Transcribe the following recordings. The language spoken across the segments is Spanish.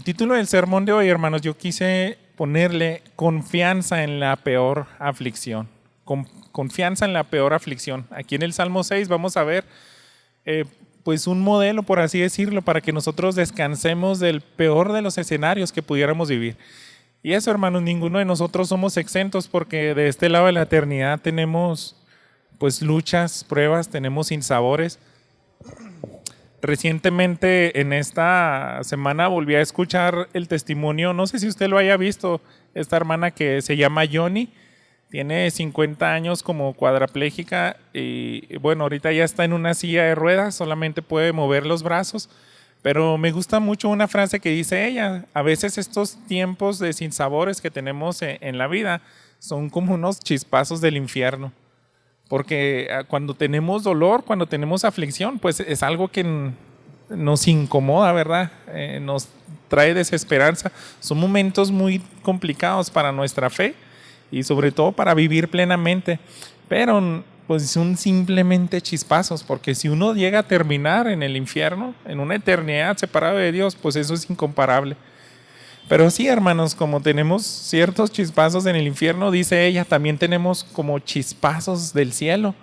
título del sermón de hoy, hermanos, yo quise ponerle confianza en la peor aflicción. Confianza en la peor aflicción. Aquí en el Salmo 6 vamos a ver pues un modelo, por así decirlo, para que nosotros descansemos del peor de los escenarios que pudiéramos vivir. Y eso, hermanos, ninguno de nosotros somos exentos, porque de este lado de la eternidad tenemos pues luchas, pruebas, tenemos sinsabores. Recientemente en esta semana volví a escuchar el testimonio, no sé si usted lo haya visto, esta hermana que se llama Johnny, tiene 50 años como cuadraplégica y bueno, ahorita ya está en una silla de ruedas, solamente puede mover los brazos, pero me gusta mucho una frase que dice ella: a veces estos tiempos de sinsabores que tenemos en la vida son como unos chispazos del infierno. Porque cuando tenemos dolor, cuando tenemos aflicción, pues es algo que nos incomoda, ¿verdad? Nos trae desesperanza. Son momentos muy complicados para nuestra fe y sobre todo para vivir plenamente. Pero pues son simplemente chispazos, porque si uno llega a terminar en el infierno, en una eternidad separado de Dios, pues eso es incomparable. Pero sí, hermanos, como tenemos ciertos chispazos en el infierno, dice ella, también tenemos como chispazos del cielo,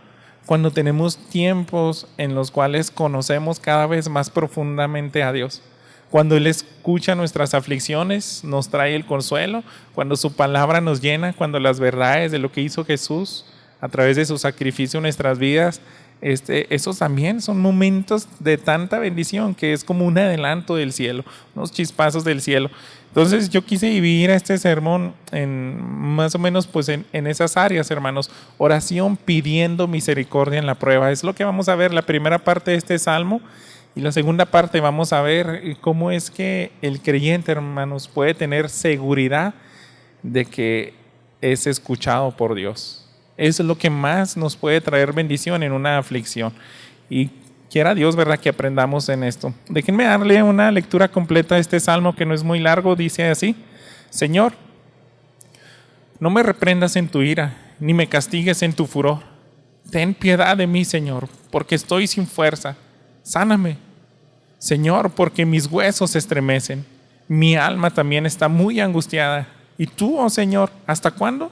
cuando tenemos tiempos en los cuales conocemos cada vez más profundamente a Dios. Cuando Él escucha nuestras aflicciones, nos trae el consuelo, cuando su palabra nos llena, cuando las verdades de lo que hizo Jesús a través de su sacrificio en nuestras vidas, esos también son momentos de tanta bendición que es como un adelanto del cielo, unos chispazos del cielo. Entonces yo quise dividir este sermón en más o menos pues en esas áreas, hermanos. Oración pidiendo misericordia en la prueba. Es lo que vamos a ver la primera parte de este salmo, y la segunda parte vamos a ver cómo es que el creyente, hermanos, puede tener seguridad de que es escuchado por Dios. Eso es lo que más nos puede traer bendición en una aflicción. Y quiera Dios, ¿verdad?, que aprendamos en esto. Déjenme darle una lectura completa de este salmo, que no es muy largo. Dice así: Señor, no me reprendas en tu ira, ni me castigues en tu furor. Ten piedad de mí, Señor, porque estoy sin fuerza. Sáname, Señor, porque mis huesos se estremecen. Mi alma también está muy angustiada. ¿Y tú, oh Señor, hasta cuándo?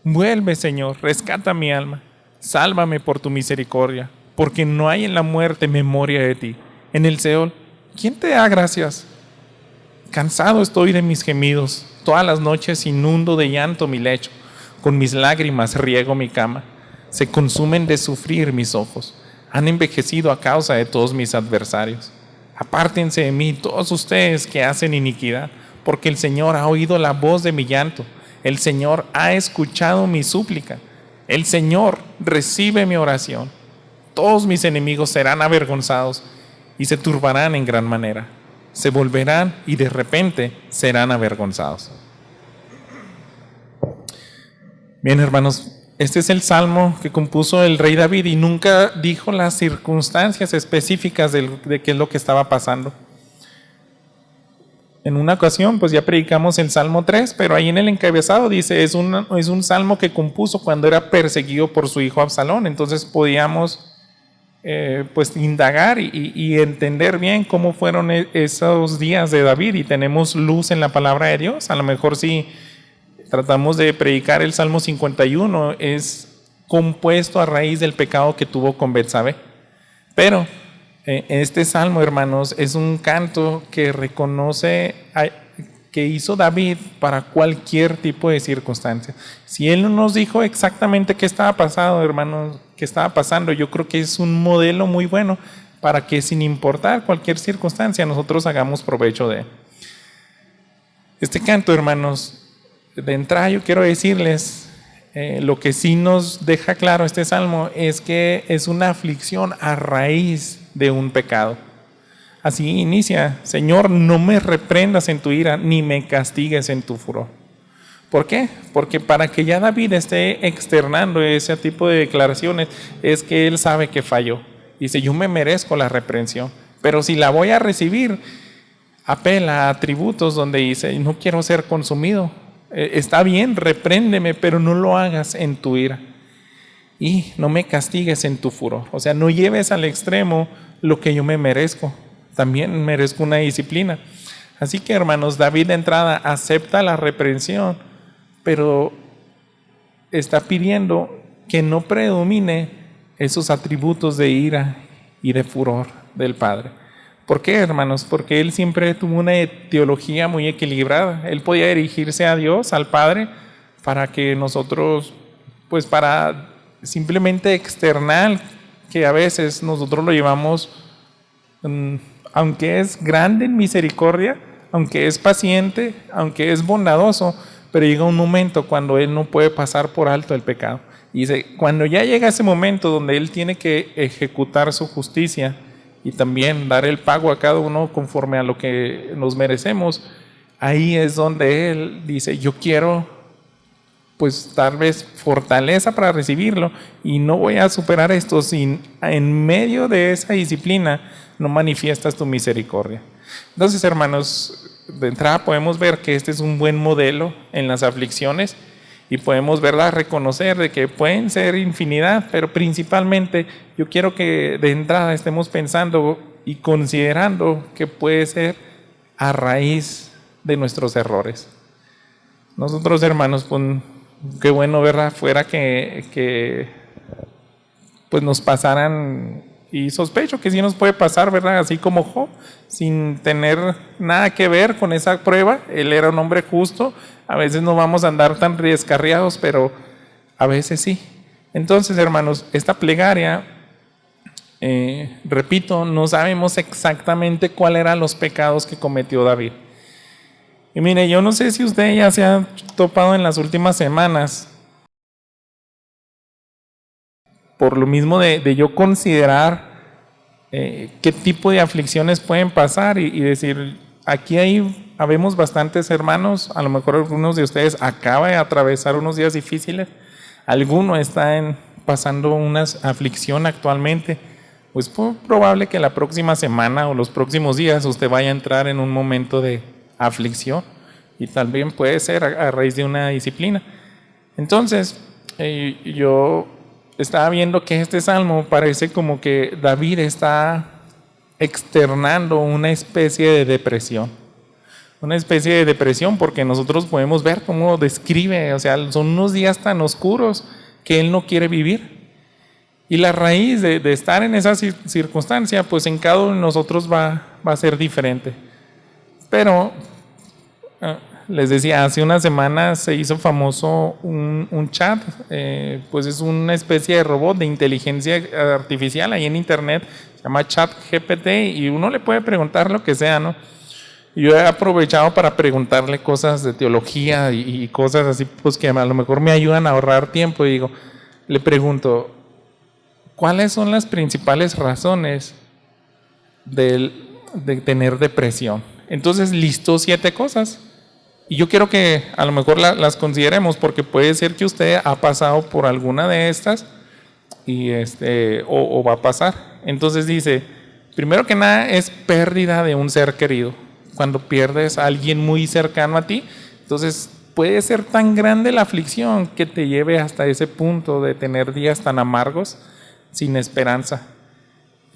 Vuelve, Señor, rescata mi alma. Sálvame por tu misericordia, porque no hay en la muerte memoria de ti. En el Seol, ¿quién te da gracias? Cansado estoy de mis gemidos. Todas las noches inundo de llanto mi lecho. Con mis lágrimas riego mi cama. Se consumen de sufrir mis ojos. Han envejecido a causa de todos mis adversarios. Apártense de mí todos ustedes que hacen iniquidad, porque el Señor ha oído la voz de mi llanto. El Señor ha escuchado mi súplica. El Señor recibe mi oración. Todos mis enemigos serán avergonzados y se turbarán en gran manera. Se volverán y de repente serán avergonzados. Bien, hermanos, este es el salmo que compuso el rey David y nunca dijo las circunstancias específicas de qué es lo que estaba pasando. En una ocasión, pues ya predicamos el Salmo 3, pero ahí en el encabezado dice, es un salmo que compuso cuando era perseguido por su hijo Absalón. Entonces podíamos pues indagar y entender bien cómo fueron esos días de David, y tenemos luz en la palabra de Dios. A lo mejor si tratamos de predicar el Salmo 51, es compuesto a raíz del pecado que tuvo con Betsabé. Pero este salmo, hermanos, es un canto que reconoce que hizo David para cualquier tipo de circunstancia. Si él no nos dijo exactamente qué estaba pasando, hermanos, qué estaba pasando, yo creo que es un modelo muy bueno para que, sin importar cualquier circunstancia, nosotros hagamos provecho de él. Este canto, hermanos, de entrada yo quiero decirles, lo que sí nos deja claro este salmo es que es una aflicción a raíz de un pecado. Así inicia: Señor, no me reprendas en tu ira, ni me castigues en tu furor. ¿Por qué? Porque para que ya David esté externando ese tipo de declaraciones, es que él sabe que falló. Dice, yo me merezco la reprensión, pero si la voy a recibir, apela a atributos donde dice, no quiero ser consumido. Está bien, repréndeme, pero no lo hagas en tu ira. Y no me castigues en tu furor. O sea, no lleves al extremo lo que yo me merezco. También merezco una disciplina. Así que, hermanos, David de entrada acepta la reprensión, pero está pidiendo que no predomine esos atributos de ira y de furor del Padre. ¿Por qué, hermanos? Porque él siempre tuvo una teología muy equilibrada. Él podía dirigirse a Dios, al Padre, para que nosotros, pues para simplemente externar que a veces nosotros lo llevamos, aunque es grande en misericordia, aunque es paciente, aunque es bondadoso, pero llega un momento cuando él no puede pasar por alto el pecado. Y dice, cuando ya llega ese momento donde él tiene que ejecutar su justicia y también dar el pago a cada uno conforme a lo que nos merecemos, ahí es donde él dice, yo quiero pues tal vez fortaleza para recibirlo y no voy a superar esto si en medio de esa disciplina no manifiestas tu misericordia. Entonces, hermanos, de entrada podemos ver que este es un buen modelo en las aflicciones y podemos, ¿verdad?, reconocer de que pueden ser infinidad, pero principalmente yo quiero que de entrada estemos pensando y considerando que puede ser a raíz de nuestros errores. Nosotros, hermanos, pues, qué bueno, ¿verdad?, fuera que pues nos pasaran, y sospecho que sí nos puede pasar, ¿verdad?, así como Job, sin tener nada que ver con esa prueba. Él era un hombre justo, a veces no vamos a andar tan descarriados, pero a veces sí. Entonces, hermanos, esta plegaria, repito, no sabemos exactamente cuáles eran los pecados que cometió David. Y mire, yo no sé si usted ya se ha topado en las últimas semanas, por lo mismo de yo considerar qué tipo de aflicciones pueden pasar y decir, aquí habemos bastantes hermanos, a lo mejor algunos de ustedes acaba de atravesar unos días difíciles, alguno está pasando una aflicción actualmente, pues es probable que la próxima semana o los próximos días usted vaya a entrar en un momento de aflicción y también puede ser a raíz de una disciplina. Entonces, yo estaba viendo que este salmo parece como que David está externando una especie de depresión. Una especie de depresión porque nosotros podemos ver cómo describe, o sea, son unos días tan oscuros que él no quiere vivir. Y la raíz de estar en esa circunstancia, pues en cada uno de nosotros va a ser diferente. Pero les decía, hace unas semanas se hizo famoso un chat, pues es una especie de robot de inteligencia artificial ahí en internet, se llama ChatGPT y uno le puede preguntar lo que sea, ¿no? Yo he aprovechado para preguntarle cosas de teología y cosas así, pues que a lo mejor me ayudan a ahorrar tiempo. Y digo, le pregunto, ¿cuáles son las principales razones de tener depresión? Entonces listó 7 cosas. Y yo quiero que a lo mejor las consideremos porque puede ser que usted ha pasado por alguna de estas y o va a pasar. Entonces dice, primero que nada es pérdida de un ser querido. Cuando pierdes a alguien muy cercano a ti, entonces puede ser tan grande la aflicción que te lleve hasta ese punto de tener días tan amargos, sin esperanza.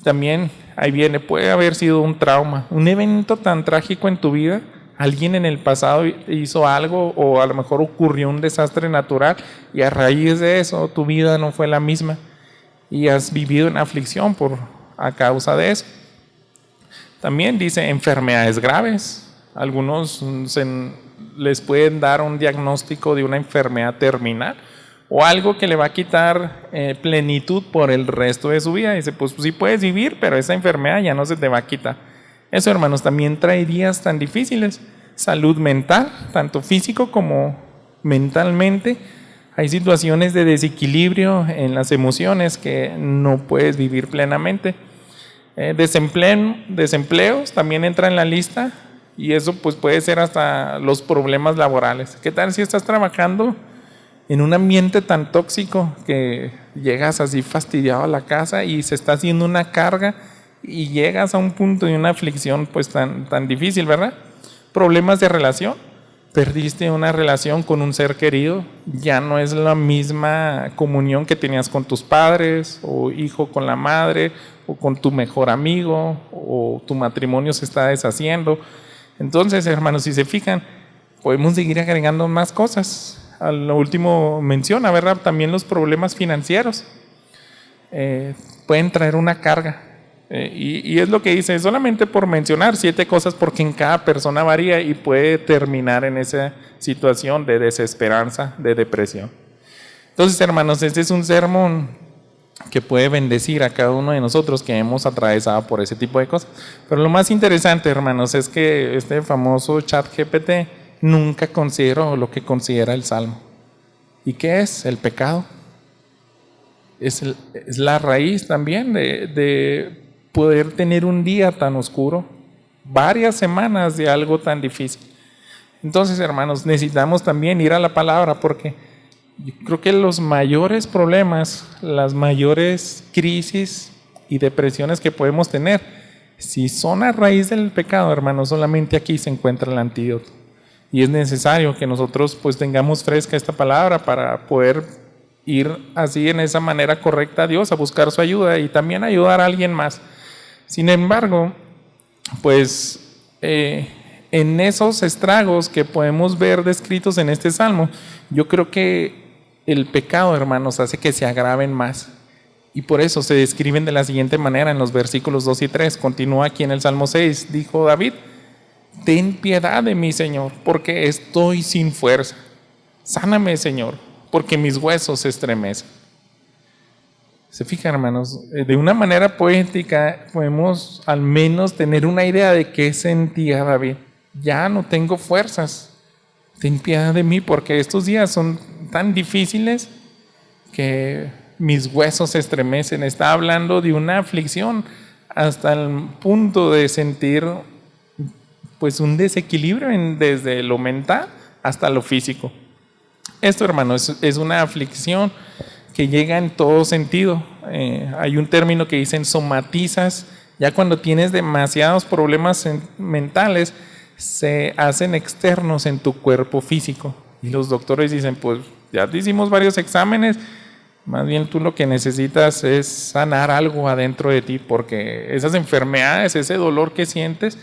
También ahí viene, puede haber sido un trauma, un evento tan trágico en tu vida. Alguien en el pasado hizo algo o a lo mejor ocurrió un desastre natural y a raíz de eso tu vida no fue la misma y has vivido en aflicción a causa de eso. También dice enfermedades graves. Algunos les pueden dar un diagnóstico de una enfermedad terminal o algo que le va a quitar plenitud por el resto de su vida. Dice, pues sí puedes vivir, pero esa enfermedad ya no se te va a quitar. Eso, hermanos, también trae días tan difíciles. Salud mental, tanto físico como mentalmente. Hay situaciones de desequilibrio en las emociones que no puedes vivir plenamente. Desempleos también entra en la lista y eso pues puede ser hasta los problemas laborales. ¿Qué tal si estás trabajando en un ambiente tan tóxico que llegas así fastidiado a la casa y se está haciendo una carga y llegas a un punto de una aflicción pues tan difícil, ¿verdad? Problemas de relación, perdiste una relación con un ser querido, ya no es la misma comunión que tenías con tus padres o hijo con la madre o con tu mejor amigo o tu matrimonio se está deshaciendo. Entonces, hermanos, si se fijan, podemos seguir agregando más cosas. A lo último menciona, ¿verdad? También los problemas financieros pueden traer una carga. Y es lo que dice, solamente por mencionar 7 cosas, porque en cada persona varía y puede terminar en esa situación de desesperanza, de depresión. Entonces, hermanos, este es un sermón que puede bendecir a cada uno de nosotros que hemos atravesado por ese tipo de cosas. Pero lo más interesante, hermanos, es que este famoso ChatGPT nunca consideró lo que considera el Salmo. ¿Y qué es? El pecado. Es la raíz también de poder tener un día tan oscuro, varias semanas de algo tan difícil. Entonces, hermanos, necesitamos también ir a la palabra, porque yo creo que los mayores problemas, las mayores crisis y depresiones que podemos tener, si son a raíz del pecado, hermanos, solamente aquí se encuentra el antídoto. Y es necesario que nosotros pues tengamos fresca esta palabra para poder ir así en esa manera correcta a Dios, a buscar su ayuda y también ayudar a alguien más. Sin embargo, pues en esos estragos que podemos ver descritos en este salmo, yo creo que el pecado, hermanos, hace que se agraven más. Y por eso se describen de la siguiente manera en los versículos 2 y 3. Continúa aquí en el Salmo 6, dijo David: ten piedad de mí, Señor, porque estoy sin fuerza. Sáname, Señor, porque mis huesos se estremecen. Se fijan, hermanos, de una manera poética podemos al menos tener una idea de qué sentía David. Ya no tengo fuerzas. Ten piedad de mí, porque estos días son tan difíciles que mis huesos se estremecen. Está hablando de una aflicción hasta el punto de sentir pues un desequilibrio desde lo mental hasta lo físico. Esto, hermanos, es una aflicción que llega en todo sentido. Hay un término que dicen somatizas. Ya cuando tienes demasiados problemas mentales, se hacen externos en tu cuerpo físico. Y los doctores dicen, pues ya te hicimos varios exámenes, más bien tú lo que necesitas es sanar algo adentro de ti, porque esas enfermedades, ese dolor que sientes,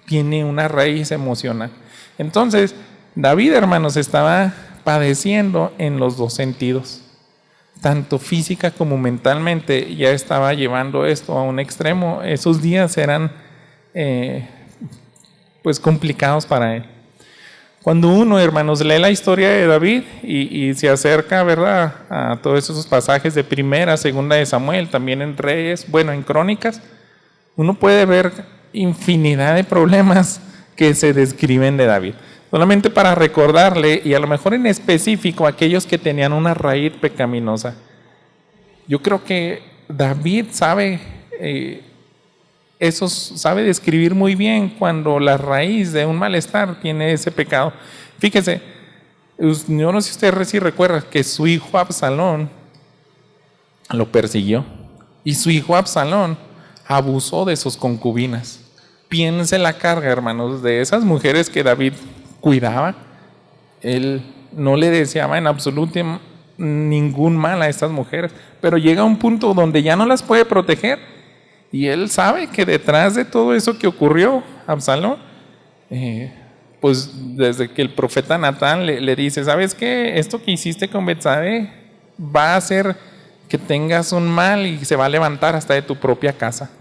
tiene una raíz emocional. Entonces, David, hermanos, estaba padeciendo en los dos sentidos. Tanto física como mentalmente, ya estaba llevando esto a un extremo. Esos días eran pues complicados para él. Cuando uno, hermanos, lee la historia de David y se acerca, ¿verdad?, a todos esos pasajes de Primera, Segunda de Samuel, también en Reyes, bueno, en Crónicas, uno puede ver infinidad de problemas que se describen de David. Solamente para recordarle, y a lo mejor en específico, aquellos que tenían una raíz pecaminosa. Yo creo que David sabe sabe describir muy bien cuando la raíz de un malestar tiene ese pecado. Fíjese, yo no sé si usted sí recuerda que su hijo Absalón lo persiguió, y su hijo Absalón abusó de sus concubinas. Piense la carga, hermanos, de esas mujeres que David cuidaba. Él no le deseaba en absoluto ningún mal a estas mujeres, pero llega a un punto donde ya no las puede proteger, y él sabe que detrás de todo eso que ocurrió, Absalón, pues desde que el profeta Natán le dice, ¿sabes qué? Esto que hiciste con Betsabé va a hacer que tengas un mal y se va a levantar hasta de tu propia casa.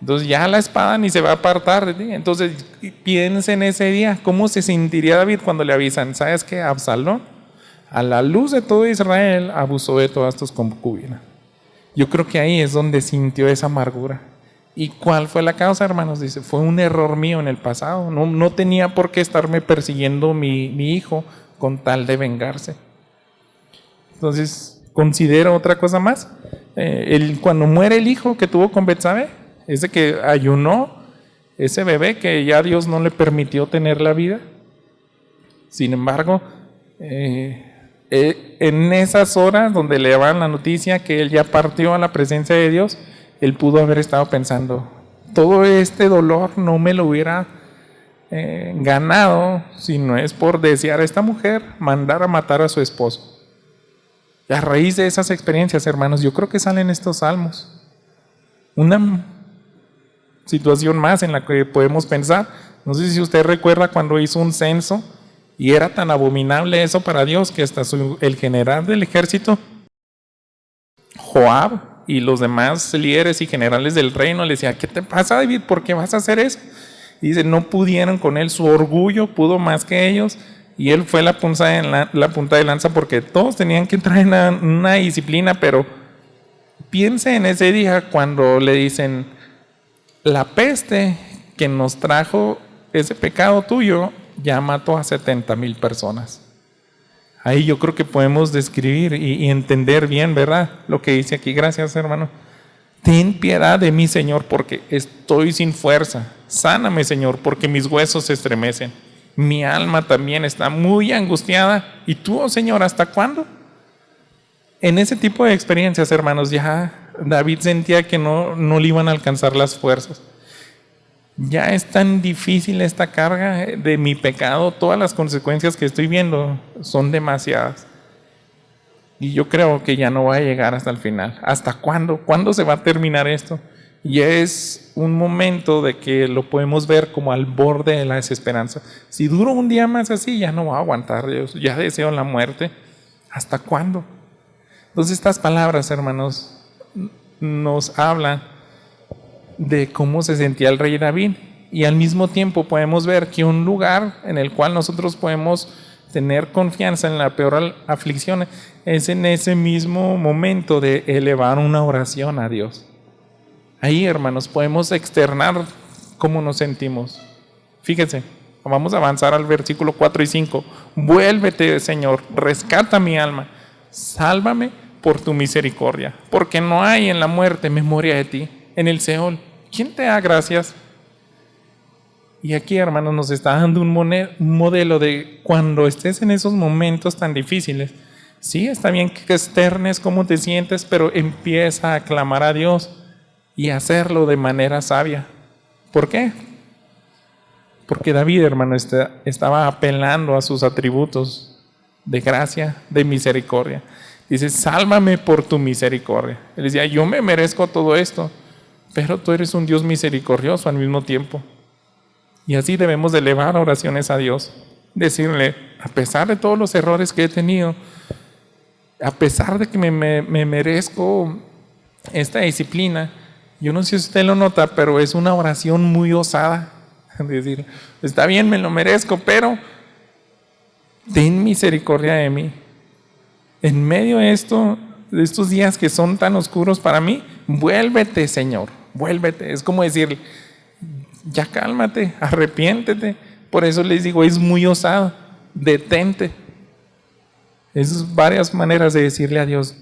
Entonces ya la espada ni se va a apartar de ti. Entonces piensa en ese día, ¿cómo se sentiría David cuando le avisan? ¿Sabes qué? Absalón, a la luz de todo Israel, abusó de todas tus concubinas. Yo creo que ahí es donde sintió esa amargura. ¿Y cuál fue la causa, hermanos? Dice, fue un error mío en el pasado. No tenía por qué estarme persiguiendo mi hijo con tal de vengarse. Entonces, considero otra cosa más. Cuando muere el hijo que tuvo con Betsabé, ese que ayunó, ese bebé que ya Dios no le permitió tener la vida. Sin embargo, en esas horas donde le daban la noticia que él ya partió a la presencia de Dios, él pudo haber estado pensando, todo este dolor no me lo hubiera ganado si no es por desear a esta mujer mandar a matar a su esposo. Y a raíz de esas experiencias, hermanos, yo creo que salen estos salmos. Una situación más en la que podemos pensar No sé si usted recuerda cuando hizo un censo y era tan abominable eso para Dios que hasta el general del ejército, Joab, y los demás líderes y generales del reino le decían: ¿qué te pasa, David? ¿Por qué vas a hacer eso? Y dice, no pudieron con él, su orgullo pudo más que ellos, y él fue la punta de lanza porque todos tenían que entrar en una disciplina. Pero piense en ese día cuando le dicen: la peste que nos trajo ese pecado tuyo ya mató a 70,000 personas. Ahí yo creo que podemos describir y entender bien, ¿verdad? Lo que dice aquí. Gracias, hermano. Ten piedad de mí, Señor, porque estoy sin fuerza. Sáname, Señor, porque mis huesos se estremecen. Mi alma también está muy angustiada. ¿Y tú, oh Señor, hasta cuándo? En ese tipo de experiencias, hermanos, ya David sentía que no le iban a alcanzar las fuerzas. Ya es tan difícil esta carga de mi pecado, todas las consecuencias que estoy viendo son demasiadas. Y yo creo que ya no va a llegar hasta el final. ¿Hasta cuándo? ¿Cuándo se va a terminar esto? Y es un momento de que lo podemos ver como al borde de la desesperanza. Si duro un día más así, ya no va a aguantar, Dios. Ya deseo la muerte. ¿Hasta cuándo? Entonces estas palabras, hermanos, nos hablan de cómo se sentía el rey David, y al mismo tiempo podemos ver que un lugar en el cual nosotros podemos tener confianza en la peor aflicción es en ese mismo momento de elevar una oración a Dios. Ahí, hermanos, podemos externar cómo nos sentimos. Fíjense, vamos a avanzar al versículo 4 y 5. Vuélvete, Señor, rescata mi alma, sálvame por tu misericordia, porque no hay en la muerte memoria de ti. En el Seol, ¿quién te da gracias? Y aquí, hermanos, nos está dando un modelo de cuando estés en esos momentos tan difíciles. Sí, está bien que externes cómo te sientes, pero empieza a clamar a Dios y hacerlo de manera sabia. ¿Por qué? Porque David, hermano, estaba apelando a sus atributos de gracia, de misericordia. Dice, sálvame por tu misericordia. Él decía, yo me merezco todo esto, pero tú eres un Dios misericordioso al mismo tiempo. Y así debemos de elevar oraciones a Dios. Decirle, a pesar de todos los errores que he tenido, a pesar de que me merezco esta disciplina, yo no sé si usted lo nota, pero es una oración muy osada. Decir, está bien, me lo merezco, pero ten misericordia de mí. En medio de estos días que son tan oscuros para mí, vuélvete, Señor, vuélvete. Es como decir, ya cálmate, arrepiéntete. Por eso les digo, es muy osado, detente. Es varias maneras de decirle a Dios,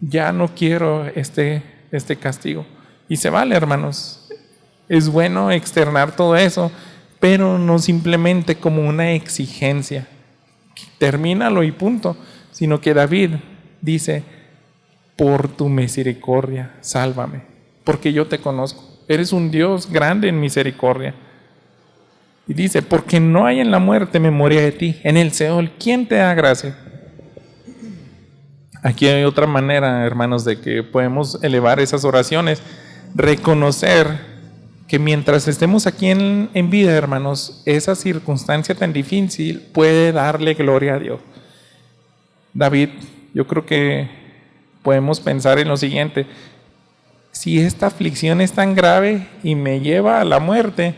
ya no quiero este castigo. Y se vale, hermanos. Es bueno externar todo eso, pero no simplemente como una exigencia. Termínalo y punto. Sino que David dice, por tu misericordia, sálvame, porque yo te conozco. Eres un Dios grande en misericordia. Y dice, porque no hay en la muerte memoria de ti. En el Seol, ¿quién te da gracia? Aquí hay otra manera, hermanos, de que podemos elevar esas oraciones. Reconocer que mientras estemos aquí en vida, hermanos, esa circunstancia tan difícil puede darle gloria a Dios. David, yo creo que podemos pensar en lo siguiente: si esta aflicción es tan grave y me lleva a la muerte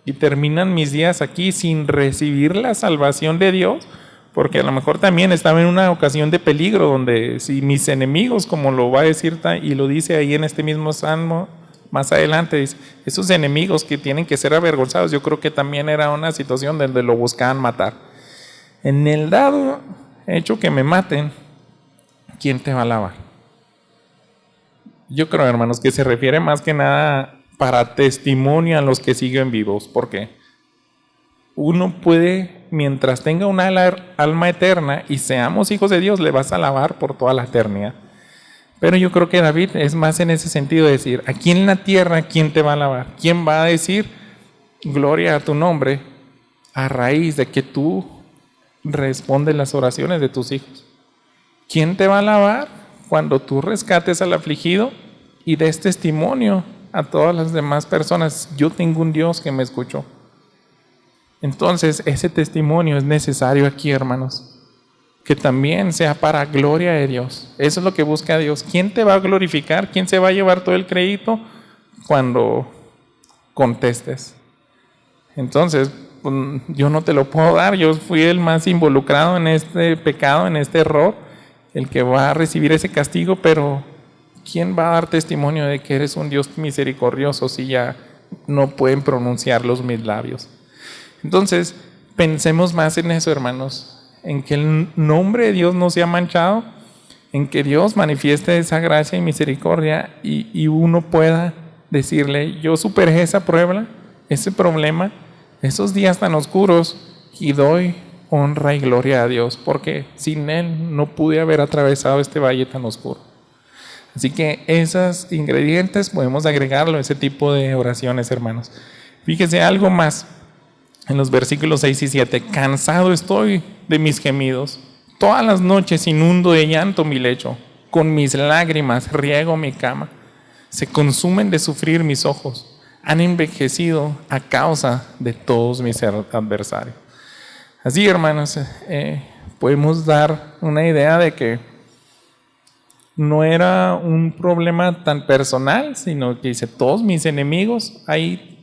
y terminan mis días aquí sin recibir la salvación de Dios, porque a lo mejor también estaba en una ocasión de peligro donde si mis enemigos, como lo va a decir y lo dice ahí en este mismo salmo más adelante, dice, esos enemigos que tienen que ser avergonzados, yo creo que también era una situación donde lo buscaban matar. En el dado hecho que me maten, ¿quién te va a alabar? Yo creo, hermanos, que se refiere más que nada para testimonio a los que siguen vivos, porque uno puede, mientras tenga una alma eterna y seamos hijos de Dios, le vas a alabar por toda la eternidad. Pero yo creo que David es más en ese sentido de decir, aquí en la tierra, ¿quién te va a alabar? ¿Quién va a decir gloria a tu nombre a raíz de que tú respondes las oraciones de tus hijos? ¿Quién te va a alabar cuando tú rescates al afligido y des testimonio a todas las demás personas? Yo tengo un Dios que me escuchó. Entonces, ese testimonio es necesario aquí, hermanos, que también sea para gloria de Dios. Eso es lo que busca Dios. ¿Quién te va a glorificar? ¿Quién se va a llevar todo el crédito cuando contestes? Entonces, pues, yo no te lo puedo dar. Yo fui el más involucrado en este pecado, en este error, el que va a recibir ese castigo, pero ¿quién va a dar testimonio de que eres un Dios misericordioso si ya no pueden pronunciarlos mis labios? Entonces, pensemos más en eso, hermanos, en que el nombre de Dios no sea manchado, en que Dios manifieste esa gracia y misericordia y uno pueda decirle, yo superé esa prueba, ese problema, esos días tan oscuros y doy honra y gloria a Dios, porque sin Él no pude haber atravesado este valle tan oscuro. Así que esos ingredientes podemos agregarlo a ese tipo de oraciones, hermanos. Fíjese algo más en los versículos 6 y 7. Cansado estoy de mis gemidos. Todas las noches inundo de llanto mi lecho. Con mis lágrimas riego mi cama. Se consumen de sufrir mis ojos. Han envejecido a causa de todos mis adversarios. Así, hermanos, podemos dar una idea de que no era un problema tan personal, sino que dice, todos mis enemigos, hay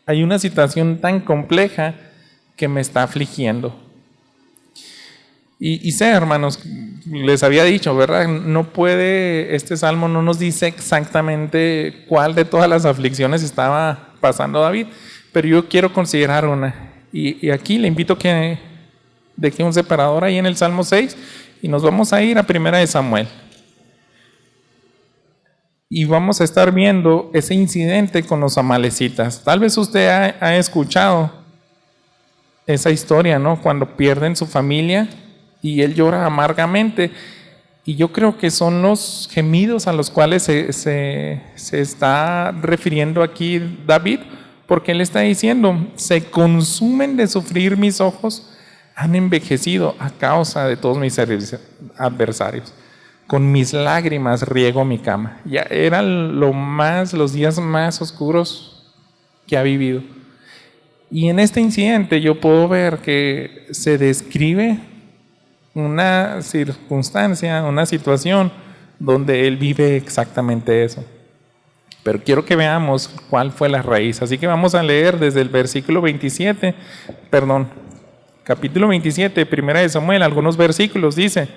una situación tan compleja que me está afligiendo. Y sé, hermanos, les había dicho, ¿verdad? Este salmo no nos dice exactamente cuál de todas las aflicciones estaba pasando David, pero yo quiero considerar una. Y aquí le invito que deje un separador ahí en el Salmo 6 y nos vamos a ir a 1 Samuel. Y vamos a estar viendo ese incidente con los amalecitas. Tal vez usted ha escuchado esa historia, ¿no? Cuando pierden su familia y él llora amargamente. Y yo creo que son los gemidos a los cuales se está refiriendo aquí David, porque él está diciendo, se consumen de sufrir mis ojos, han envejecido a causa de todos mis adversarios. Con mis lágrimas riego mi cama. Ya eran los días más oscuros que ha vivido. Y en este incidente yo puedo ver que se describe una circunstancia, una situación donde él vive exactamente eso. Pero quiero que veamos cuál fue la raíz. Así que vamos a leer desde el capítulo 27, 1 Samuel, algunos versículos. Dice: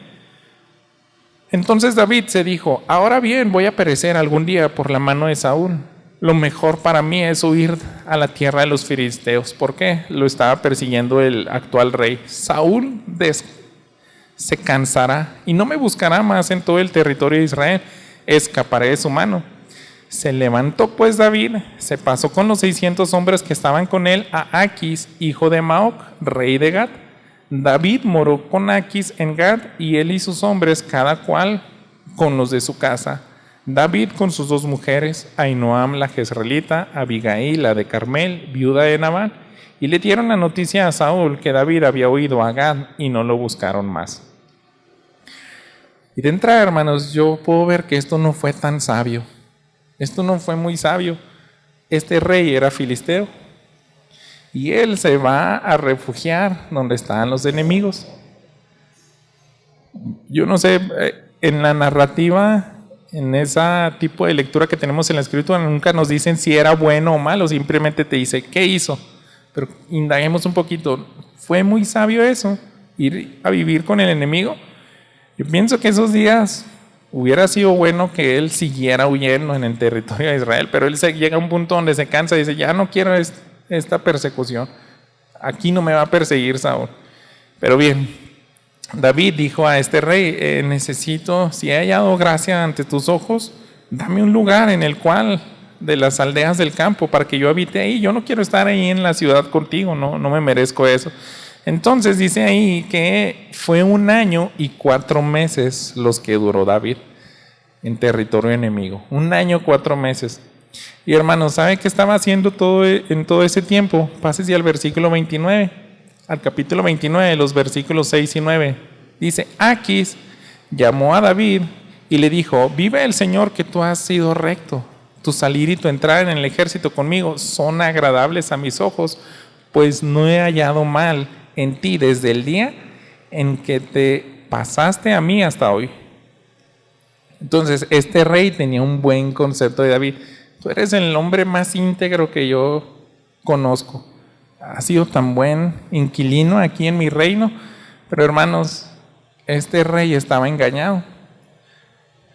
entonces David se dijo, ahora bien, voy a perecer algún día por la mano de Saúl. Lo mejor para mí es huir a la tierra de los filisteos. ¿Por qué? Lo estaba persiguiendo el actual rey. Saúl se cansará y no me buscará más en todo el territorio de Israel. Escaparé de su mano. Se levantó pues David, se pasó con los 600 hombres que estaban con él a Aquis, hijo de Maoc, rey de Gat. David moró con Aquis en Gat, y él y sus hombres, cada cual con los de su casa. David con sus 2 mujeres, Ahinoam la jezreelita, Abigail la de Carmel, viuda de Nabal, y le dieron la noticia a Saúl que David había huido a Gat y no lo buscaron más. Y de entrada, hermanos, yo puedo ver que esto no fue tan sabio. Esto no fue muy sabio. Este rey era filisteo. Y él se va a refugiar donde estaban los enemigos. Yo no sé, en la narrativa, en ese tipo de lectura que tenemos en la escritura, nunca nos dicen si era bueno o malo, simplemente te dice, ¿qué hizo? Pero indaguemos un poquito. ¿Fue muy sabio eso? Ir a vivir con el enemigo. Yo pienso que esos días hubiera sido bueno que él siguiera huyendo en el territorio de Israel, pero él llega a un punto donde se cansa y dice, ya no quiero esta persecución, aquí no me va a perseguir Saúl. Pero bien, David dijo a este rey, necesito, si he hallado gracia ante tus ojos, dame un lugar en el cual, de las aldeas del campo, para que yo habite ahí. Yo no quiero estar ahí en la ciudad contigo, no me merezco eso. Entonces dice ahí que fue 1 año y 4 meses los que duró David en territorio enemigo. 1 año, 4 meses. Y hermanos, ¿sabe qué estaba haciendo en todo ese tiempo? Pásese al versículo 29, al capítulo 29, los versículos 6 y 9. Dice, Aquis llamó a David y le dijo, vive el Señor que tú has sido recto. Tu salir y tu entrar en el ejército conmigo son agradables a mis ojos. pues no he hallado mal en ti desde el día en que te pasaste a mí hasta hoy. Entonces, este rey tenía un buen concepto de David. Tú eres el hombre más íntegro que yo conozco. Has sido tan buen inquilino aquí en mi reino, pero hermanos, este rey estaba engañado.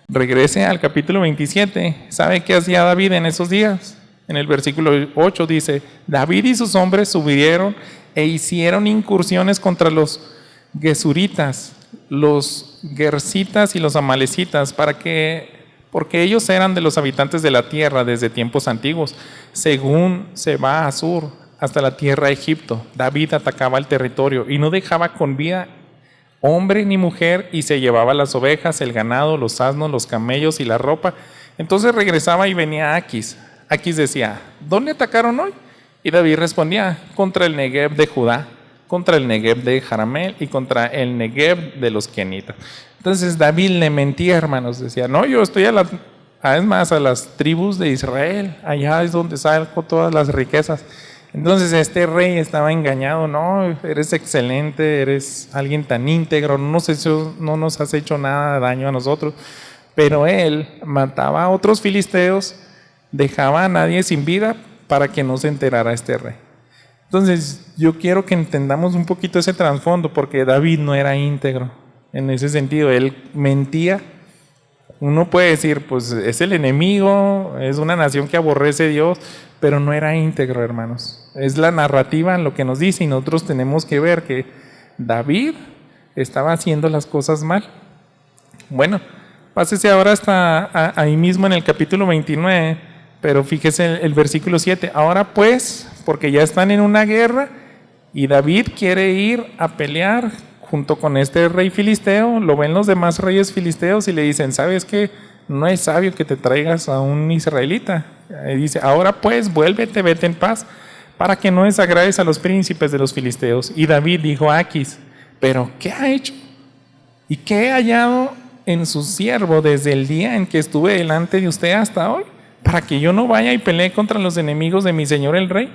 Regrese al capítulo 27. ¿Sabe qué hacía David en esos días? En el versículo 8 dice: David y sus hombres subieron e hicieron incursiones contra los gesuritas, los gersitas y los amalecitas, porque ellos eran de los habitantes de la tierra desde tiempos antiguos. Según se va a Sur hasta la tierra de Egipto, David atacaba el territorio y no dejaba con vida hombre ni mujer, y se llevaba las ovejas, el ganado, los asnos, los camellos y la ropa. Entonces regresaba y venía Aquis. Aquis decía: ¿dónde atacaron hoy? Y David respondía: contra el Negev de Judá, contra el Negev de Jaramel y contra el Negev de los Kenitas. Entonces David le mentía, hermanos, decía: no, yo estoy a las tribus de Israel, allá es donde saco todas las riquezas. Entonces este rey estaba engañado: no, eres excelente, eres alguien tan íntegro, no nos has hecho nada de daño a nosotros. Pero él mataba a otros filisteos, dejaba a nadie sin vida para que no se enterara este rey. Entonces yo quiero que entendamos un poquito ese trasfondo, porque David no era íntegro en ese sentido, él mentía. Uno puede decir, pues es el enemigo, es una nación que aborrece a Dios, pero no era íntegro, hermanos. Es la narrativa lo que nos dice, y nosotros tenemos que ver que David estaba haciendo las cosas mal. Bueno, pásese ahora hasta ahí mismo en el capítulo 29, pero fíjese el versículo 7. Ahora pues, porque ya están en una guerra y David quiere ir a pelear junto con este rey filisteo, lo ven los demás reyes filisteos y le dicen: ¿sabes qué? No es sabio que te traigas a un israelita. Y dice: ahora pues, vuélvete, vete en paz, para que no desagrades a los príncipes de los filisteos. Y David dijo a Aquis: ¿pero qué ha hecho? ¿Y qué he hallado en su siervo desde el día en que estuve delante de usted hasta hoy, para que yo no vaya y pelee contra los enemigos de mi señor el rey?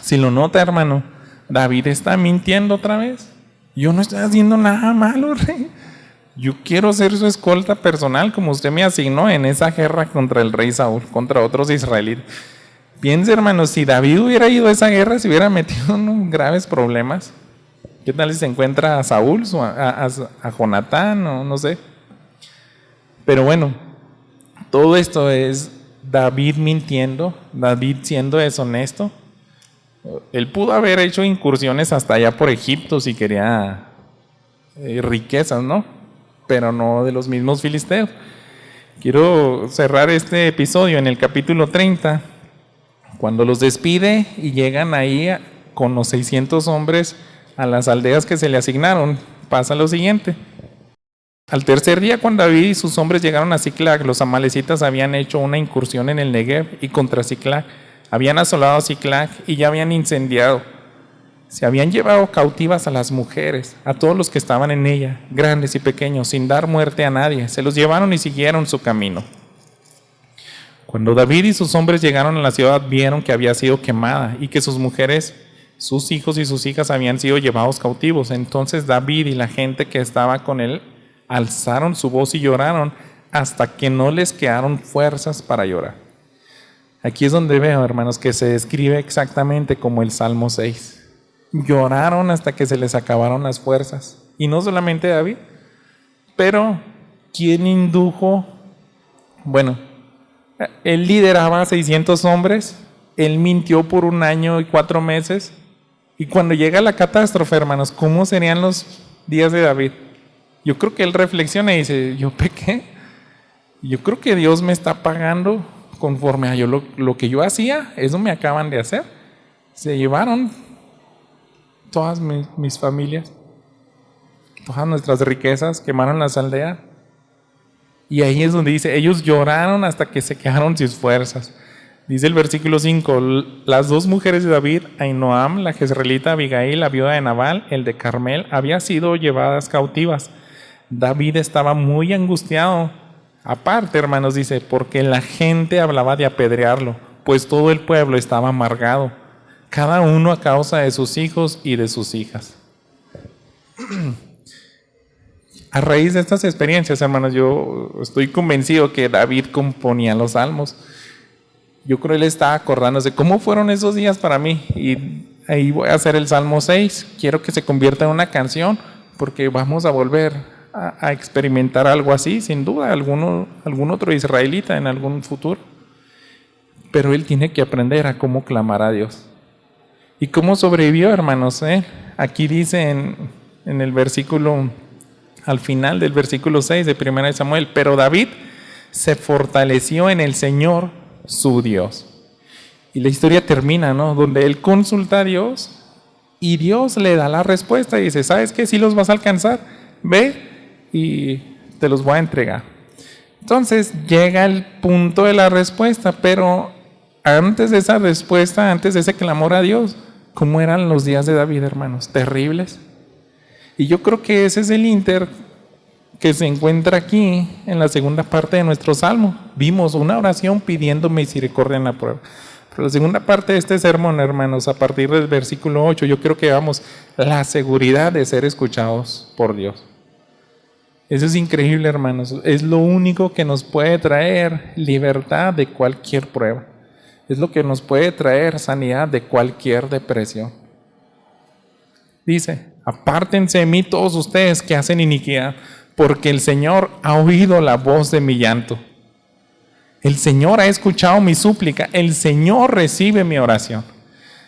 Si lo nota, hermano, David está mintiendo otra vez. Yo no estoy haciendo nada malo, rey. Yo quiero ser su escolta personal, como usted me asignó en esa guerra contra el rey Saúl, contra otros israelitas. Piense, hermanos, si David hubiera ido a esa guerra, se hubiera metido en graves problemas. ¿Qué tal si se encuentra a Saúl, a Jonatán, o no sé? Pero bueno, todo esto es David mintiendo, David siendo deshonesto. Él pudo haber hecho incursiones hasta allá por Egipto si quería riquezas, ¿no? Pero no de los mismos filisteos. Quiero cerrar este episodio en el capítulo 30, cuando los despide y llegan ahí con los 600 hombres a las aldeas que se le asignaron. Pasa lo siguiente: al tercer día, cuando David y sus hombres llegaron a Siclag, los amalecitas habían hecho una incursión en el Negev y contra Siclag. Habían asolado Siclag y ya habían incendiado. Se habían llevado cautivas a las mujeres, a todos los que estaban en ella, grandes y pequeños, sin dar muerte a nadie. Se los llevaron y siguieron su camino. Cuando David y sus hombres llegaron a la ciudad, vieron que había sido quemada y que sus mujeres, sus hijos y sus hijas habían sido llevados cautivos. Entonces David y la gente que estaba con él alzaron su voz y lloraron hasta que no les quedaron fuerzas para llorar. Aquí es donde veo, hermanos, que se describe exactamente como el Salmo 6. Lloraron hasta que se les acabaron las fuerzas. Y no solamente David, pero ¿quién indujo? Bueno, él lideraba a 600 hombres, él mintió por 1 año y 4 meses, y cuando llega la catástrofe, hermanos, ¿cómo serían los días de David? Yo creo que él reflexiona y dice: yo pequé, yo creo que Dios me está pagando conforme a lo que yo hacía, eso me acaban de hacer. Se llevaron todas mis familias, todas nuestras riquezas, quemaron las aldeas. Y ahí es donde dice: ellos lloraron hasta que se quedaron sin fuerzas. Dice el versículo 5: las 2 mujeres de David, Ahinoam, la jezreelita, Abigail, la viuda de Nabal, el de Carmel, habían sido llevadas cautivas. David estaba muy angustiado. Aparte, hermanos, dice, porque la gente hablaba de apedrearlo, pues todo el pueblo estaba amargado. cada uno a causa de sus hijos y de sus hijas. A raíz de estas experiencias, hermanos, yo estoy convencido que David componía los salmos. Yo creo que él estaba acordándose cómo fueron esos días para mí. Y ahí voy a hacer el Salmo 6. Quiero que se convierta en una canción, porque vamos a volver a experimentar algo así, sin duda, algún otro israelita en algún futuro. Pero él tiene que aprender a cómo clamar a Dios. ¿Y cómo sobrevivió, hermanos? Aquí dice en el versículo, al final del versículo 6 de 1 Samuel, pero David se fortaleció en el Señor su Dios. Y la historia termina, ¿no? Donde él consulta a Dios y Dios le da la respuesta y dice, ¿sabes qué? Si los vas a alcanzar, ve y te los voy a entregar. Entonces llega el punto de la respuesta, pero antes de esa respuesta, antes de ese clamor a Dios, ¿cómo eran los días de David, hermanos? Terribles. Y yo creo que ese es el inter que se encuentra aquí en la segunda parte de nuestro salmo. Vimos una oración pidiendo misericordia en la prueba. Pero la segunda parte de este sermón, hermanos, a partir del versículo 8, yo creo que veamos la seguridad de ser escuchados por Dios. Eso es increíble, hermanos. Es lo único que nos puede traer libertad de cualquier prueba. Es lo que nos puede traer sanidad de cualquier depresión. Dice, apártense de mí todos ustedes que hacen iniquidad, porque el Señor ha oído la voz de mi llanto. El Señor ha escuchado mi súplica. El Señor recibe mi oración.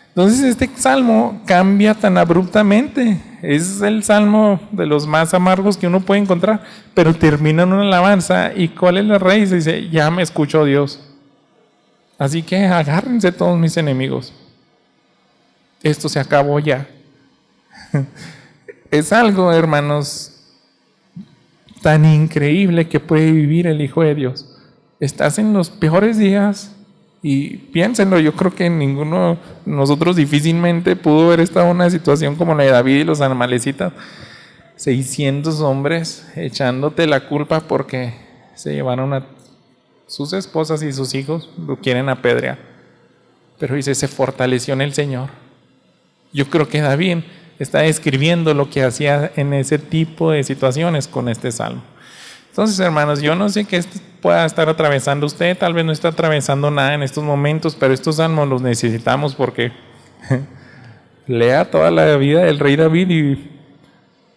Entonces este salmo cambia tan abruptamente. Es el salmo de los más amargos que uno puede encontrar, pero termina en una alabanza. ¿Y cuál es la raíz? Dice, ya me escuchó Dios. Así que agárrense todos mis enemigos. Esto se acabó ya. Es algo, hermanos, tan increíble que puede vivir el Hijo de Dios. Estás en los peores días y piénsenlo, yo creo que ninguno de nosotros difícilmente pudo haber estado en una situación como la de David y los amalecitas. 600 hombres echándote la culpa porque se llevaron a sus esposas y sus hijos, lo quieren apedrear. Pero dice, se fortaleció en el Señor. Yo creo que David está describiendo lo que hacía en ese tipo de situaciones con este salmo. Entonces, hermanos, yo no sé qué pueda estar atravesando usted, tal vez no está atravesando nada en estos momentos, pero estos salmos los necesitamos porque lea toda la vida del rey David y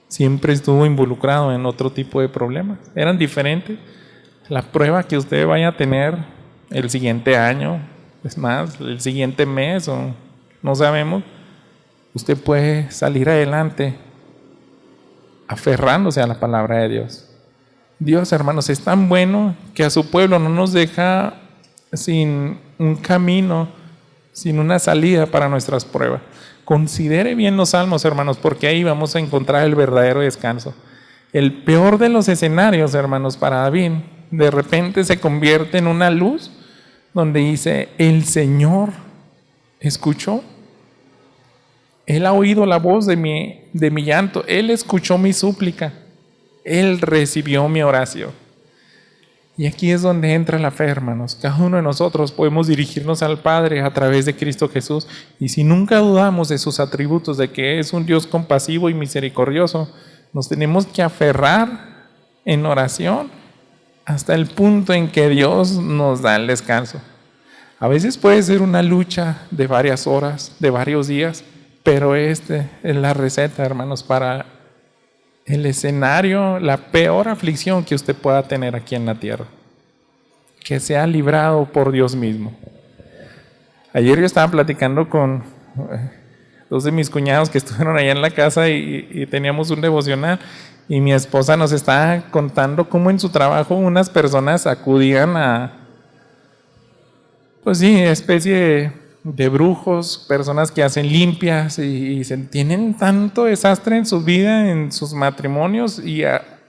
siempre estuvo involucrado en otro tipo de problemas. Eran diferentes. La prueba que usted vaya a tener el siguiente año, es más, el siguiente mes, o no sabemos, usted puede salir adelante aferrándose a la palabra de Dios. Dios, hermanos, es tan bueno que a su pueblo no nos deja sin un camino, sin una salida para nuestras pruebas. Considere bien los salmos, hermanos, porque ahí vamos a encontrar el verdadero descanso. El peor de los escenarios, hermanos, para David, de repente se convierte en una luz donde dice, el Señor escuchó. Él ha oído la voz de mi llanto. Él escuchó mi súplica. Él recibió mi oración. Y aquí es donde entra la fe, hermanos. Cada uno de nosotros podemos dirigirnos al Padre a través de Cristo Jesús. Y si nunca dudamos de sus atributos, de que es un Dios compasivo y misericordioso, nos tenemos que aferrar en oración hasta el punto en que Dios nos da el descanso. A veces puede ser una lucha de varias horas, de varios días, pero esta es la receta, hermanos, para el escenario, la peor aflicción que usted pueda tener aquí en la tierra. Que sea librado por Dios mismo. Ayer yo estaba platicando con dos de mis cuñados que estuvieron allá en la casa y teníamos un devocional y mi esposa nos estaba contando cómo en su trabajo unas personas acudían a, pues sí, especie de brujos, personas que hacen limpias y tienen tanto desastre en su vida, en sus matrimonios y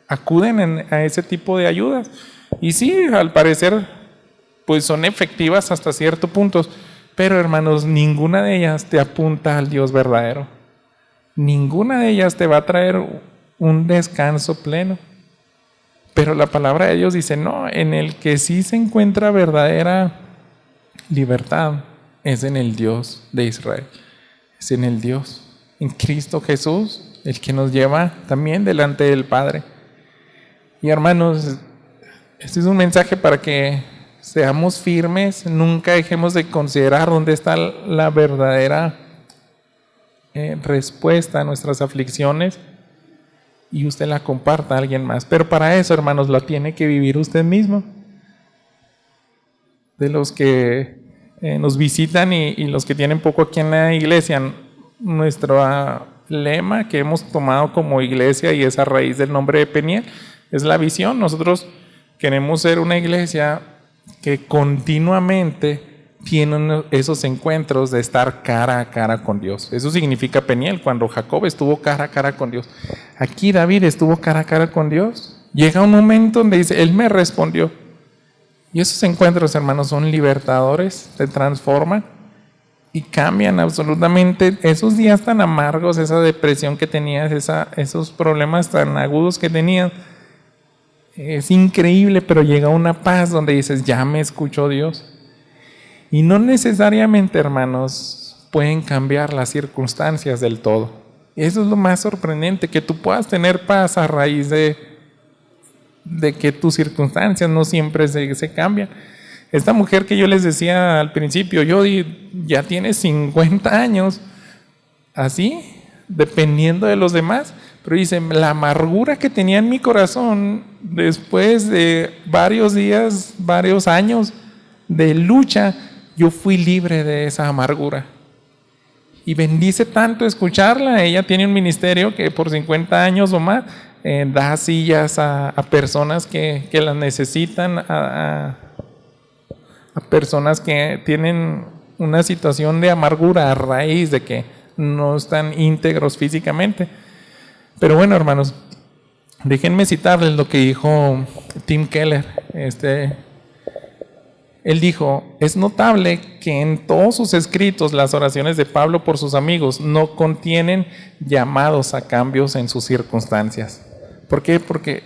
acuden a ese tipo de ayudas. Y sí, al parecer, pues son efectivas hasta cierto punto, pero hermanos, ninguna de ellas te apunta al Dios verdadero. Ninguna de ellas te va a traer un descanso pleno. Pero la palabra de Dios dice, no, en el que sí se encuentra verdadera libertad es en el Dios de Israel. es en el Dios, en Cristo Jesús, el que nos lleva también delante del Padre. Y hermanos, este es un mensaje para que seamos firmes, nunca dejemos de considerar dónde está la verdadera respuesta a nuestras aflicciones y usted la comparta a alguien más. Pero para eso, hermanos, la tiene que vivir usted mismo. De los que nos visitan y los que tienen poco aquí en la iglesia, nuestro lema que hemos tomado como iglesia y es a raíz del nombre de Peniel, es la visión. Nosotros queremos ser una iglesia que continuamente tiene esos encuentros de estar cara a cara con Dios. Eso significa Peniel, cuando Jacob estuvo cara a cara con Dios. Aquí David estuvo cara a cara con Dios. Llega un momento donde dice, Él me respondió. Y esos encuentros, hermanos, son libertadores, se transforman y cambian absolutamente esos días tan amargos, esa depresión que tenías, esos problemas tan agudos que tenías. Es increíble, pero llega una paz donde dices, ya me escuchó Dios. Y no necesariamente, hermanos, pueden cambiar las circunstancias del todo. Eso es lo más sorprendente, que tú puedas tener paz a raíz de que tus circunstancias no siempre se cambian. Esta mujer que yo les decía al principio, ya tiene 50 años, así, dependiendo de los demás, pero dice, la amargura que tenía en mi corazón, después de varios días, varios años de lucha, yo fui libre de esa amargura. Y bendice tanto escucharla. Ella tiene un ministerio que por 50 años o más da sillas a personas que las necesitan, a personas que tienen una situación de amargura a raíz de que no están íntegros físicamente. Pero bueno, hermanos, déjenme citarles lo que dijo Tim Keller. Él dijo, es notable que en todos sus escritos las oraciones de Pablo por sus amigos no contienen llamados a cambios en sus circunstancias. ¿Por qué? Porque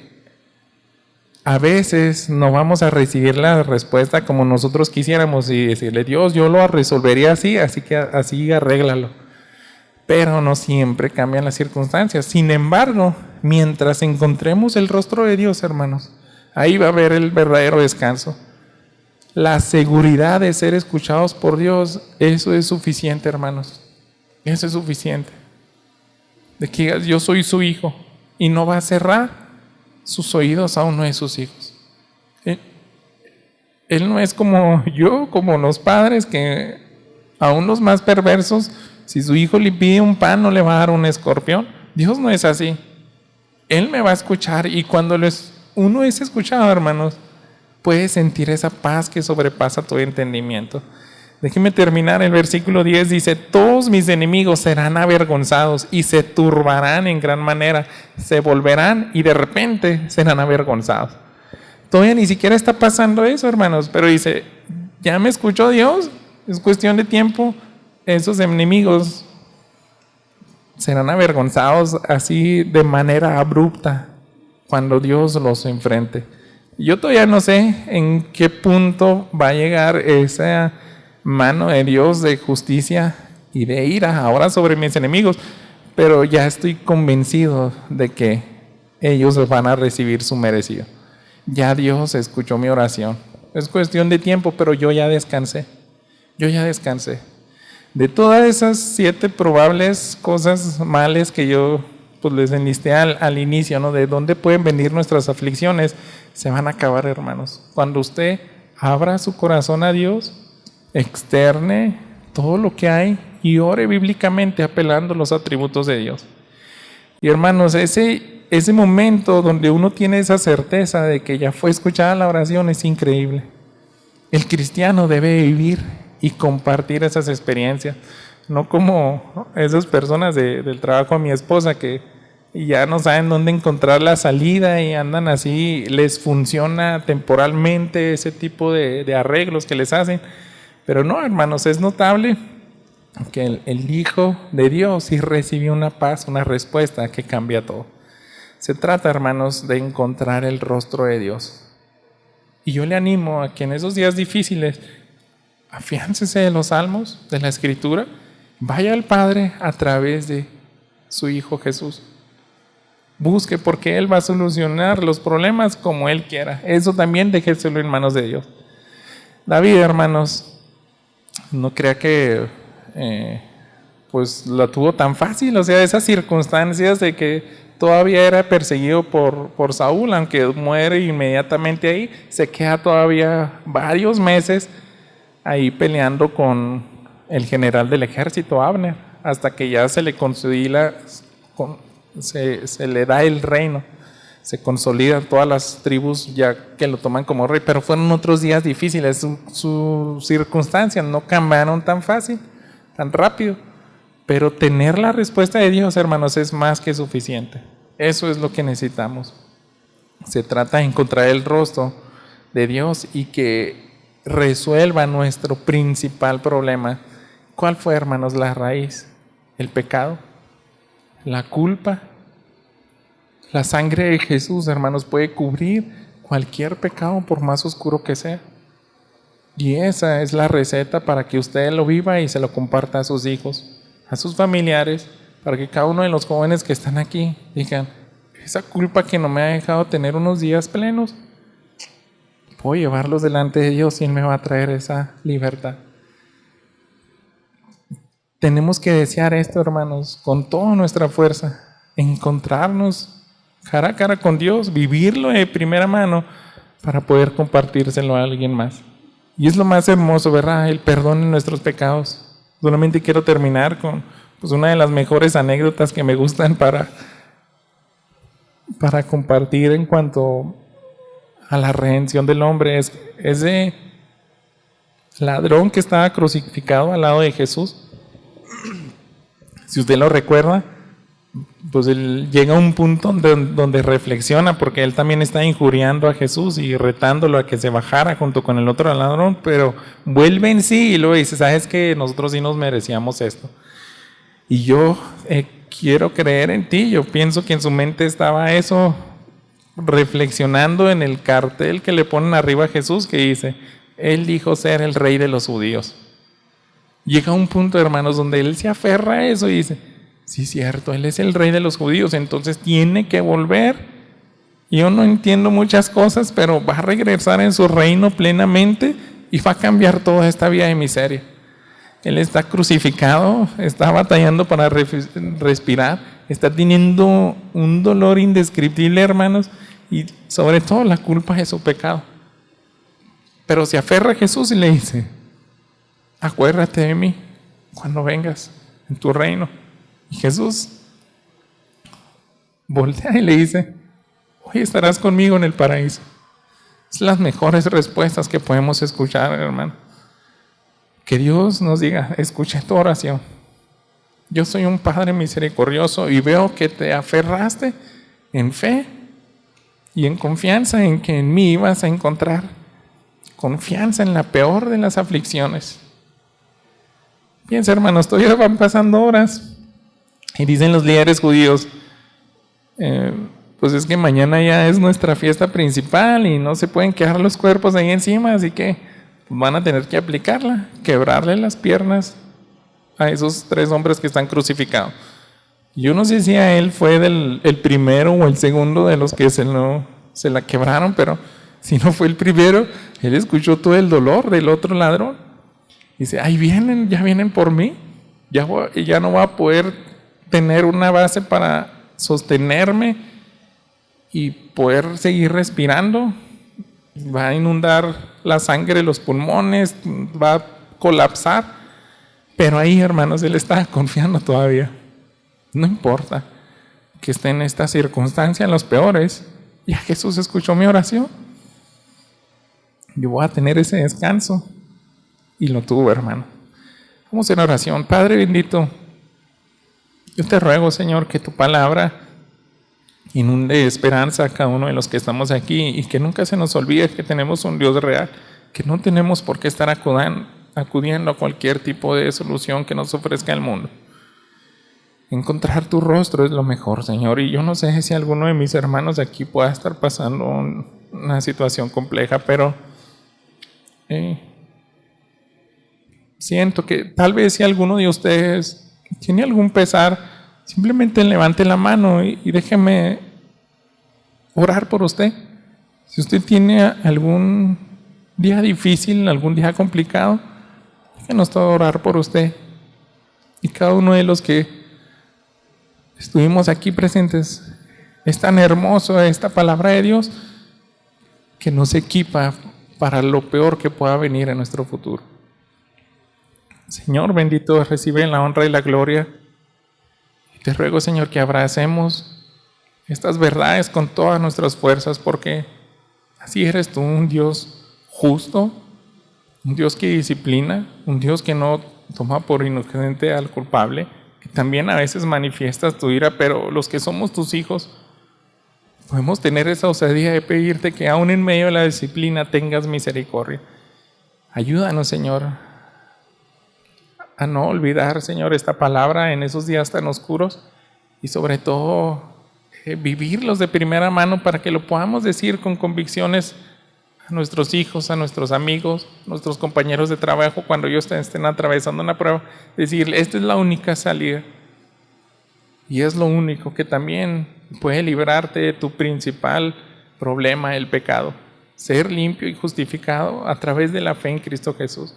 a veces no vamos a recibir la respuesta como nosotros quisiéramos y decirle, Dios, yo lo resolvería así que así arréglalo. Pero no siempre cambian las circunstancias. Sin embargo, mientras encontremos el rostro de Dios, hermanos, ahí va a haber el verdadero descanso. La seguridad de ser escuchados por Dios, eso es suficiente, hermanos. Eso es suficiente. De que digas, yo soy su hijo y no va a cerrar sus oídos a uno de sus hijos. Él no es como yo, como los padres que aún los más perversos, si su hijo le pide un pan no le va a dar un escorpión. Dios no es así. Él me va a escuchar y cuando uno es escuchado, hermanos, puedes sentir esa paz que sobrepasa todo entendimiento. Déjenme terminar, el versículo 10 dice, todos mis enemigos serán avergonzados y se turbarán en gran manera, se volverán y de repente serán avergonzados. Todavía ni siquiera está pasando eso, hermanos, pero dice, ya me escuchó Dios, es cuestión de tiempo, esos enemigos serán avergonzados así de manera abrupta cuando Dios los enfrente. Yo todavía no sé en qué punto va a llegar esa mano de Dios de justicia y de ira ahora sobre mis enemigos, pero ya estoy convencido de que ellos van a recibir su merecido. Ya Dios escuchó mi oración. Es cuestión de tiempo, pero yo ya descansé. Yo ya descansé. De todas esas 7 probables cosas males que yo pues les enlisté al inicio, ¿no? De dónde pueden venir nuestras aflicciones, se van a acabar, hermanos. Cuando usted abra su corazón a Dios, externe todo lo que hay y ore bíblicamente apelando los atributos de Dios. Y hermanos, ese momento donde uno tiene esa certeza de que ya fue escuchada la oración es increíble. El cristiano debe vivir y compartir esas experiencias. No como esas personas del trabajo de mi esposa que ya no saben dónde encontrar la salida y andan así, les funciona temporalmente ese tipo de arreglos que les hacen. Pero no, hermanos, es notable que el Hijo de Dios sí recibió una paz, una respuesta que cambia todo. Se trata, hermanos, de encontrar el rostro de Dios. Y yo le animo a que en esos días difíciles afiáncese de los salmos, de la Escritura, Vaya al Padre a través de su Hijo Jesús. Busque, porque Él va a solucionar los problemas como Él quiera. Eso también déjeselo en manos de Dios. David, hermanos, no crea que pues la tuvo tan fácil. O sea, esas circunstancias de que todavía era perseguido por Saúl, aunque muere inmediatamente ahí, se queda todavía varios meses ahí peleando con el general del ejército, Abner, hasta que ya se le consolida, se le da el reino, se consolidan todas las tribus ya que lo toman como rey. Pero fueron otros días difíciles, sus circunstancias no cambiaron tan fácil, tan rápido. Pero tener la respuesta de Dios, hermanos, es más que suficiente. Eso es lo que necesitamos. Se trata de encontrar el rostro de Dios y que resuelva nuestro principal problema. ¿Cuál fue, hermanos, la raíz? El pecado, la culpa. La sangre de Jesús, hermanos, puede cubrir cualquier pecado, por más oscuro que sea. Y esa es la receta para que usted lo viva y se lo comparta a sus hijos, a sus familiares, para que cada uno de los jóvenes que están aquí digan: esa culpa que no me ha dejado tener unos días plenos, puedo llevarlos delante de Dios y Él me va a traer esa libertad. Tenemos que desear esto, hermanos, con toda nuestra fuerza, encontrarnos cara a cara con Dios, vivirlo de primera mano para poder compartírselo a alguien más. Y es lo más hermoso, ¿verdad? El perdón en nuestros pecados. Solamente quiero terminar con una de las mejores anécdotas que me gustan para compartir en cuanto a la redención del hombre. Es ese ladrón que estaba crucificado al lado de Jesús. Si usted lo recuerda, pues él llega a un punto donde reflexiona, porque él también está injuriando a Jesús y retándolo a que se bajara junto con el otro ladrón, pero vuelve en sí y luego dice: ¿sabes qué? Nosotros sí nos merecíamos esto. Y yo quiero creer en ti. Yo pienso que en su mente estaba eso, reflexionando en el cartel que le ponen arriba a Jesús que dice: Él dijo ser el rey de los judíos. Llega un punto, hermanos, donde él se aferra a eso y dice: sí, cierto, Él es el rey de los judíos, entonces tiene que volver. Yo no entiendo muchas cosas, pero va a regresar en su reino plenamente y va a cambiar toda esta vida de miseria. Él está crucificado, está batallando para respirar, está teniendo un dolor indescriptible, hermanos, y sobre todo la culpa de su pecado. Pero se aferra a Jesús y le dice: acuérdate de mí cuando vengas en tu reino. Y Jesús voltea y le dice: hoy estarás conmigo en el paraíso. Es las mejores respuestas que podemos escuchar, hermano. Que Dios nos diga: escuché tu oración. Yo soy un Padre misericordioso y veo que te aferraste en fe y en confianza en que en mí ibas a encontrar confianza en la peor de las aflicciones. Piensa, hermanos, todavía van pasando horas y dicen los líderes judíos: pues es que mañana ya es nuestra fiesta principal y no se pueden quedar los cuerpos ahí encima, así que van a tener que aplicarla, quebrarle las piernas a esos 3 hombres que están crucificados. Yo no sé si a él fue el primero o el segundo de los que se la quebraron, pero si no fue el primero, él escuchó todo el dolor del otro ladrón. Dice: ahí vienen, ya vienen por mí, ya no voy a poder tener una base para sostenerme y poder seguir respirando. Va a inundar la sangre los pulmones, va a colapsar. Pero ahí, hermanos, él está confiando todavía. No importa que esté en esta circunstancia, en los peores, ya Jesús escuchó mi oración. Yo voy a tener ese descanso. Y lo tuvo, hermano. Vamos en oración. Padre bendito, yo te ruego, Señor, que tu palabra inunde esperanza a cada uno de los que estamos aquí y que nunca se nos olvide que tenemos un Dios real, que no tenemos por qué estar acudiendo a cualquier tipo de solución que nos ofrezca el mundo. Encontrar tu rostro es lo mejor, Señor, y yo no sé si alguno de mis hermanos de aquí pueda estar pasando una situación compleja, pero siento que tal vez si alguno de ustedes tiene algún pesar, simplemente levante la mano y déjeme orar por usted. Si usted tiene algún día difícil, algún día complicado, déjenos todo orar por usted. Y cada uno de los que estuvimos aquí presentes, es tan hermoso esta palabra de Dios que nos equipa para lo peor que pueda venir en nuestro futuro. Señor bendito, recibe la honra y la gloria. Te ruego, Señor, que abracemos estas verdades con todas nuestras fuerzas, porque así eres tú, un Dios justo, un Dios que disciplina, un Dios que no toma por inocente al culpable, que también a veces manifiestas tu ira, pero los que somos tus hijos podemos tener esa osadía de pedirte que aún en medio de la disciplina tengas misericordia. Ayúdanos, Señor, a no olvidar, Señor, esta palabra en esos días tan oscuros y sobre todo vivirlos de primera mano para que lo podamos decir con convicciones a nuestros hijos, a nuestros amigos, nuestros compañeros de trabajo cuando ellos estén atravesando una prueba, decir, esta es la única salida y es lo único que también puede librarte de tu principal problema, el pecado, ser limpio y justificado a través de la fe en Cristo Jesús.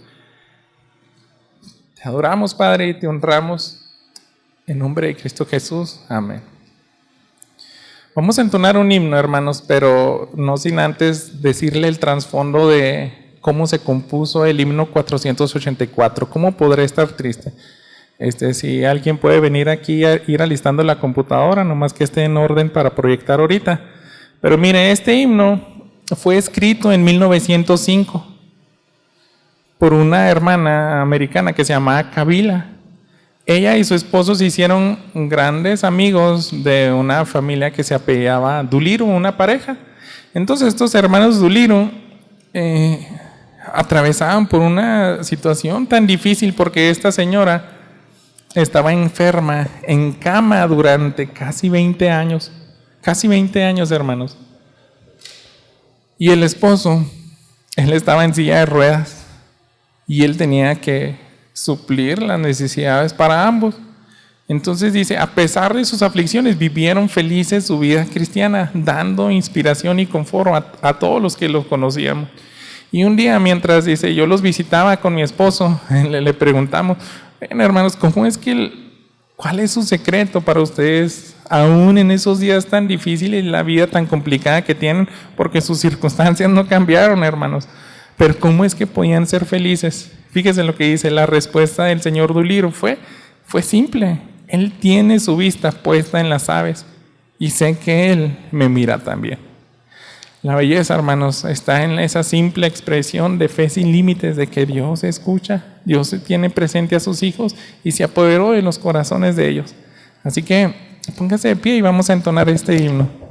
Te adoramos, Padre, y te honramos en nombre de Cristo Jesús. Amén. Vamos a entonar un himno, hermanos, pero no sin antes decirle el trasfondo de cómo se compuso el himno 484. ¿Cómo podré estar triste? Si alguien puede venir aquí a ir alistando la computadora, nomás que esté en orden para proyectar ahorita. Pero mire, este himno fue escrito en 1905 por una hermana americana que se llamaba Kabila. Ella y su esposo se hicieron grandes amigos de una familia que se apellidaba Duliro, una pareja. Entonces estos hermanos Duliro atravesaban por una situación tan difícil porque esta señora estaba enferma, en cama durante casi 20 años, hermanos. Y el esposo, él estaba en silla de ruedas y él tenía que suplir las necesidades para ambos. Entonces dice, a pesar de sus aflicciones, vivieron felices su vida cristiana, dando inspiración y confort a todos los que los conocíamos. Y un día, mientras dice, yo los visitaba con mi esposo, le preguntamos, bueno, hermanos, ¿cuál es su secreto para ustedes, aún en esos días tan difíciles, la vida tan complicada que tienen? Porque sus circunstancias no cambiaron, hermanos. Pero ¿cómo es que podían ser felices? Fíjese lo que dice, la respuesta del señor Duliro fue simple. Él tiene su vista puesta en las aves y sé que Él me mira también. La belleza, hermanos, está en esa simple expresión de fe sin límites, de que Dios escucha, Dios tiene presente a sus hijos y se apoderó de los corazones de ellos. Así que póngase de pie y vamos a entonar este himno.